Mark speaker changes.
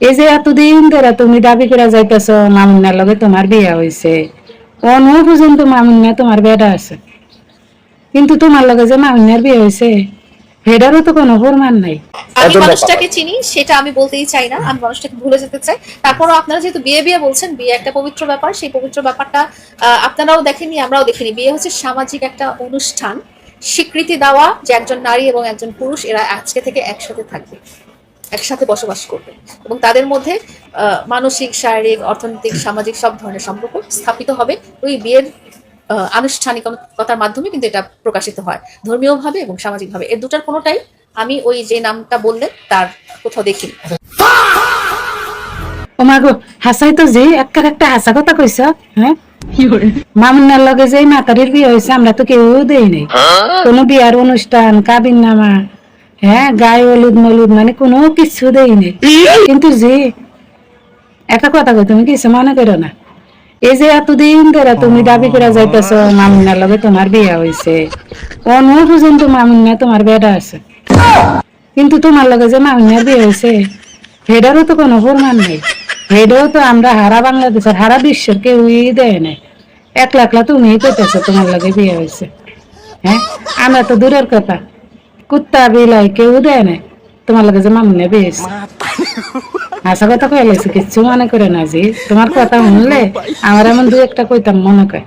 Speaker 1: এই যে এতদিন ধরে তুমি দাবি করে যাইতেছ মামুন্নার লগে তোমার বিয়ে হয়েছে, অন্য পর্যন্ত মামুন্না তোমার বেড়া আছে, কিন্তু তোমার লগে যে মামুন্নার বিয়ে হয়েছে সেটারও তো কোনো প্রমাণ নাই।
Speaker 2: আমি মানুষটাকে চিনি সেটা আমি বলতেই চাই না, আমি মানুষটাকে ভুলে যেতে চাই। তারপরও আপনারা যেহেতু বিয়ে বিয়ে বলছেন, বিয়ে একটা পবিত্র ব্যাপার, সেই পবিত্র ব্যাপারটা আপনারাও দেখেননি, আমরাও দেখিনি। বিয়ে হচ্ছে সামাজিক একটা অনুষ্ঠান, স্বীকৃতি দেওয়া যে একজন নারী এবং একজন পুরুষ এরা আজকে থেকে একসাথে থাকবে, একসাথে বসবাস করবে, এবং তাদের মধ্যে মানসিক, শারীরিক, অর্থনৈতিক, সামাজিক সব ধরনের সম্পর্ক স্থাপিত হবে ওই বিয়ের আনুষ্ঠানিকতার মাধ্যমে। কিন্তু এটা প্রকাশিত হয় ধর্মীয়ভাবে এবং সামাজিকভাবে, এর দুটার কোনোটাই আমি ওই যে নামটা বললেন তার কোথাও দেখিনি।
Speaker 1: ও মা গো, হাসাই তো যে একটা হাসা কথা কইছ। হ্যাঁ, মামুন্নার লগে যে মাতারির বিয়ে হয়েছে আমরা তো কেউ দেই নাই, কোনো বিয়ার অনুষ্ঠান, কাবিন নামা, হ্যাঁ, গায়ে হলুদ মলুদ মানে কোনো কিছু দেই নাই। কিন্তু যে একটা কথা কই, তুমি কিছু মনে করো না, এই যে এতদিন ধরে তুমি দাবি করে যাইতেছ মামুন্নার লগে তোমার বিয়ে হয়েছে, অন্য পর্যন্ত মামুন্না তোমার বেড়া আছে, কিন্তু তোমার লগে যে মামুন্নার বিয়ে হয়েছে সেটারও তো কোনো প্রমাণ নাই। সেটাও তো আমরা হারা বাংলাদেশের, হারা বিশ্বের কেউই দেয় নাই। একলা একলা তুমি কইতেছ তোমার লগে বিয়ে হয়েছে। হ্যাঁ, আমরা তো দূরের কথা, কুত্তা বিলাই কেউ দেয় নাই তোমার লগে যে মামুন্না বিয়ে হয়েছে। আশা কথা কয়ে লাগছে, কিচ্ছু মনে করে না। যে তোমার কথা শুনলে আমার এমন দু একটা কইতাম মনে কয়।